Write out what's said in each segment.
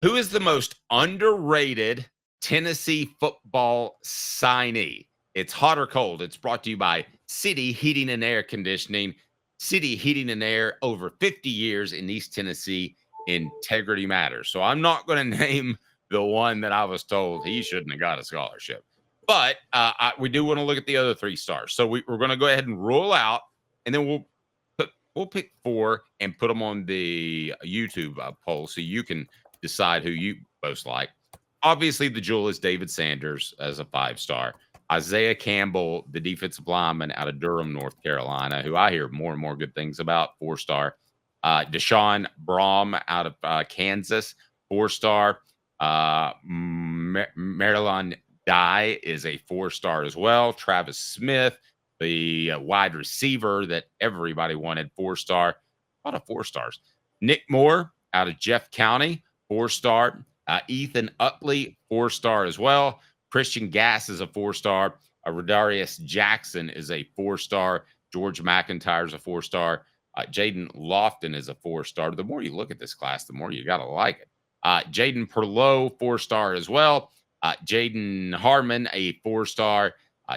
Who is the most underrated Tennessee football signee? It's hot or cold. It's brought to you by City Heating and Air Conditioning. City Heating and Air, over 50 years in East Tennessee. Integrity matters. So I'm not going to name the one that I was told he shouldn't have got a scholarship. But we do want to look at the other 3 stars. So we're going to go ahead and rule out, and then we'll pick 4 and put them on the YouTube poll so you can decide who you most like. Obviously, the jewel is David Sanders as a 5-star. Isaiah Campbell, the defensive lineman out of Durham, North Carolina, who I hear more and more good things about, 4-star. Deshaun Brom out of Kansas, 4-star. Maryland Dye is a 4-star as well. Travis Smith, the wide receiver that everybody wanted, 4-star. A lot of 4-stars. Nick Moore out of Jeff County, 4-star. Ethan Utley, 4-star as well. Christian Gass is a 4-star. Rodarius Jackson is a 4-star. George McIntyre is a 4-star. Jaden Lofton is a 4-star. The more you look at this class, the more you got to like it. Jaden Perlow, 4-star as well. Jaden Harmon, a 4-star.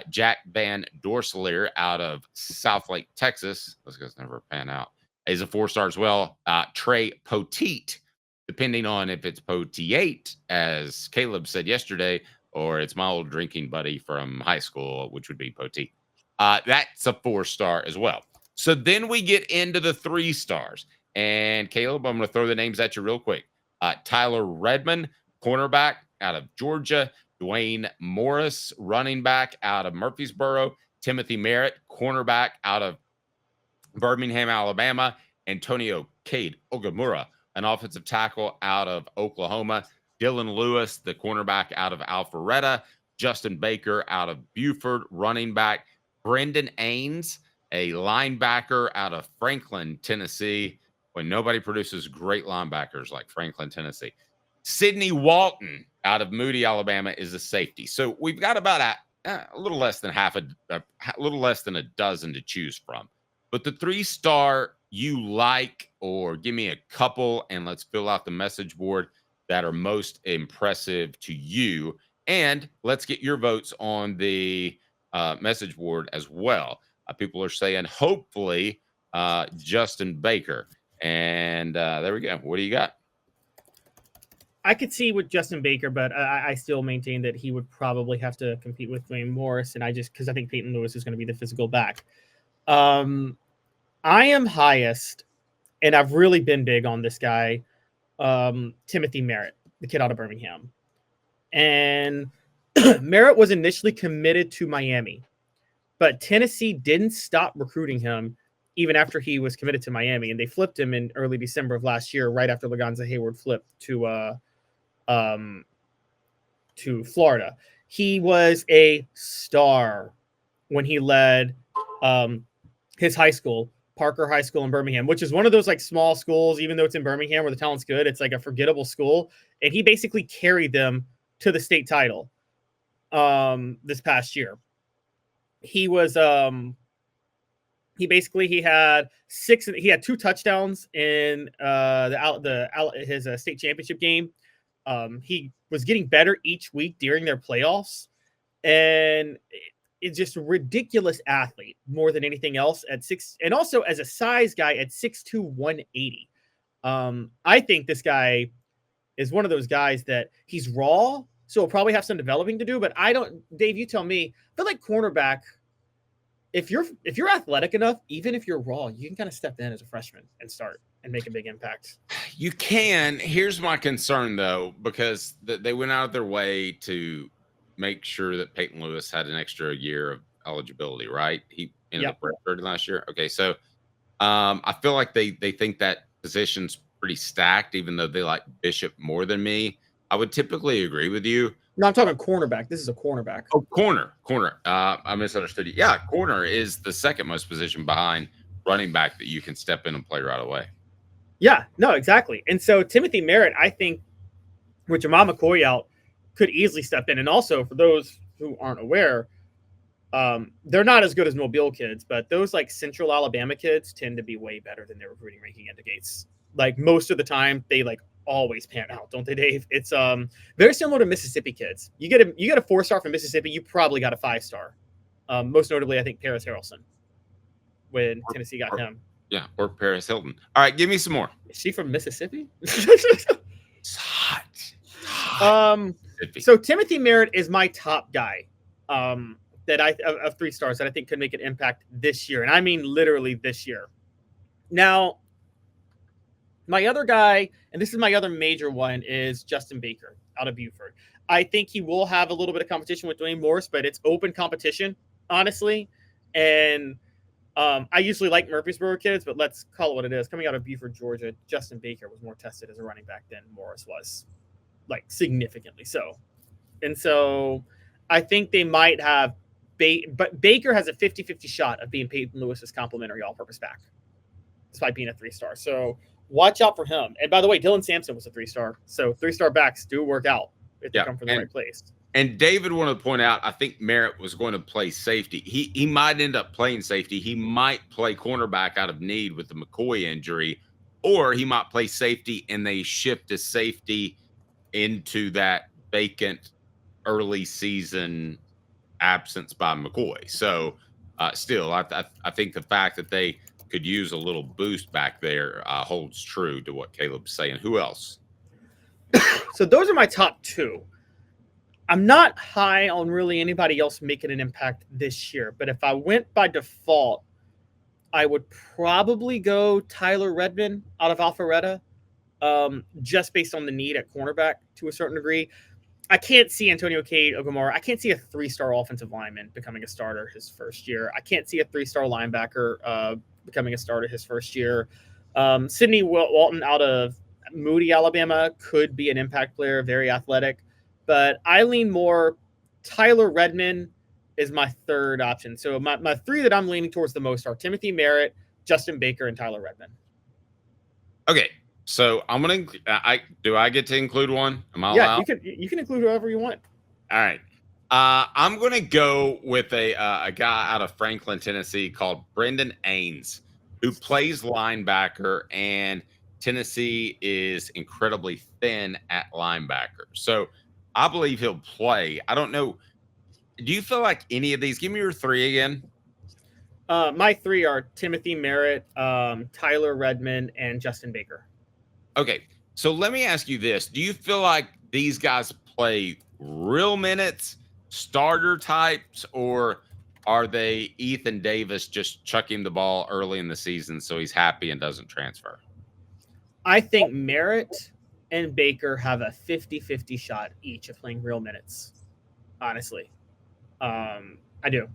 Jack Van Dorselaer out of Southlake, Texas. Those guys never pan out. Is a 4-star as well. Trey Poteet, depending on if it's Poteet, as Caleb said yesterday, or it's my old drinking buddy from high school, which would be Poteet. That's a 4-star as well. So then we get into the 3 stars. And Caleb, I'm going to throw the names at you real quick. Tyler Redmond, cornerback out of Georgia. Dwayne Morris, running back out of Murfreesboro. Timothy Merritt, cornerback out of Birmingham, Alabama. Antonio Cade Ogamura, an offensive tackle out of Oklahoma. Dylan Lewis, the cornerback out of Alpharetta. Justin Baker out of Buford, running back. Brendan Ains, a linebacker out of Franklin, Tennessee. When nobody produces great linebackers like Franklin, Tennessee. Sidney Walton out of Moody, Alabama, is a safety. So we've got about a little less than a little less than a dozen to choose from. But the 3-star you like, or give me a couple, and let's fill out the message board that are most impressive to you. And let's get your votes on the message board as well. People are saying, hopefully, Justin Baker. And there we go. What do you got? I could see with Justin Baker, but I still maintain that he would probably have to compete with Dwayne Morris. And because I think Peyton Lewis is going to be the physical back. I am highest, and I've really been big on this guy, Timothy Merritt, the kid out of Birmingham. And Merritt was initially committed to Miami, but Tennessee didn't stop recruiting him even after he was committed to Miami, and they flipped him in early December of last year, right after Lagonza Hayward flipped to Florida. He was a star when he led his high school, Parker High School in Birmingham, which is one of those like small schools, even though it's in Birmingham where the talent's good, it's like a forgettable school. And he basically carried them to the state title this past year. He was he had 2 touchdowns in his state championship game. He was getting better each week during their playoffs, and it's just a ridiculous athlete more than anything else at 6, and also as a size guy at 6'2", 180. I think this guy is one of those guys that he's raw, so he'll probably have some developing to do, but Dave, you tell me, I feel like cornerback, if you're athletic enough, even if you're raw, you can kind of step in as a freshman and start and make a big impact. You can. Here's my concern, though, because they went out of their way to make sure that Peyton Lewis had an extra year of eligibility, right? He ended up redshirting last year. Okay, so I feel like they think that position's pretty stacked, even though they like Bishop more than me. I would typically agree with you. No, I'm talking cornerback. This is a cornerback. Oh, corner. I misunderstood you. Yeah, corner is the second most position behind running back that you can step in and play right away. Yeah, no, exactly. And so Timothy Merritt, I think, with Jamal McCoy out, could easily step in. And also, for those who aren't aware, they're not as good as Mobile kids, but those like Central Alabama kids tend to be way better than their recruiting ranking indicates. Like most of the time, they like always pan out, don't they, Dave? It's very similar to Mississippi kids. You get a 4-star from Mississippi, you probably got a 5-star. Most notably, I think Paris Harrelson when Tennessee got him. Yeah, or Paris Hilton. All right, give me some more. Is she from Mississippi? It's hot. So Timothy Merritt is my top guy. That of 3 stars that I think could make an impact this year, and I mean literally this year. Now, my other guy, and this is my other major one, is Justin Baker out of Buford. I think he will have a little bit of competition with Dwayne Morris, but it's open competition, honestly. And I usually like Murfreesboro kids, but let's call it what it is. Coming out of Buford, Georgia, Justin Baker was more tested as a running back than Morris was, like significantly so. And so I think they might have but Baker has a 50-50 shot of being Peyton Lewis's complimentary all-purpose back, despite being a 3-star. So watch out for him. And by the way, Dylan Sampson was a 3-star. So 3-star backs do work out if they come from the right place. And David wanted to point out, I think Merritt was going to play safety. He might end up playing safety. He might play cornerback out of need with the McCoy injury, or he might play safety and they shift to safety into that vacant early season absence by McCoy. So still, I think the fact that they could use a little boost back there holds true to what Caleb's saying. Who else? So those are my top 2. I'm not high on really anybody else making an impact this year, but if I went by default, I would probably go Tyler Redmond out of Alpharetta, just based on the need at cornerback to a certain degree. I can't see Antonio Cade Ogumara. I can't see a 3-star offensive lineman becoming a starter his first year. I can't see a 3-star linebacker becoming a starter his first year. Sidney Walton out of Moody, Alabama could be an impact player, very athletic. But I lean more Tyler Redmond is my third option. So my 3 that I'm leaning towards the most are Timothy Merritt, Justin Baker, and Tyler Redmond. Okay. So I'm gonna. Do I get to include one? Am I allowed? Yeah, you can include whoever you want. All right. I'm gonna go with a guy out of Franklin, Tennessee, called Brendan Ains, who plays linebacker, and Tennessee is incredibly thin at linebacker. So I believe he'll play. I don't know. Do you feel like any of these? Give me your 3 again. My 3 are Timothy Merritt, Tyler Redmond, and Justin Baker. Okay, so let me ask you this. Do you feel like these guys play real minutes, starter types, or are they Ethan Davis just chucking the ball early in the season so he's happy and doesn't transfer? I think Merritt and Baker have a 50-50 shot each of playing real minutes, honestly. I do.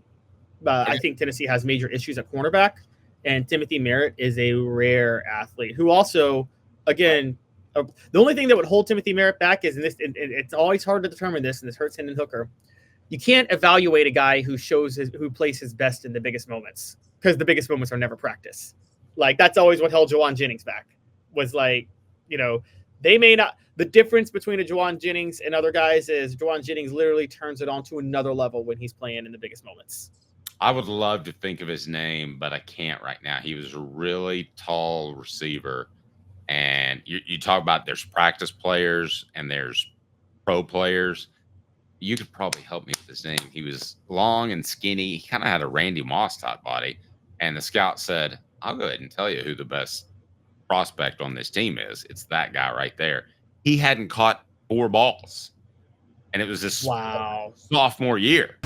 I think Tennessee has major issues at cornerback, and Timothy Merritt is a rare athlete who also – again, the only thing that would hold Timothy Merritt back is, it's always hard to determine this, and this hurts Hendon Hooker. You can't evaluate a guy who plays his best in the biggest moments, because the biggest moments are never practice. Like, that's always what held Jawan Jennings back, was like, they may not. The difference between a Jawan Jennings and other guys is Jawan Jennings literally turns it on to another level when he's playing in the biggest moments. I would love to think of his name, but I can't right now. He was a really tall receiver. And you talk about there's practice players and there's pro players. You could probably help me with his name. He was long and skinny. He kind of had a Randy Moss type body. And the scout said, I'll go ahead and tell you who the best prospect on this team is. It's that guy right there. He hadn't caught 4 balls. And it was this sophomore year.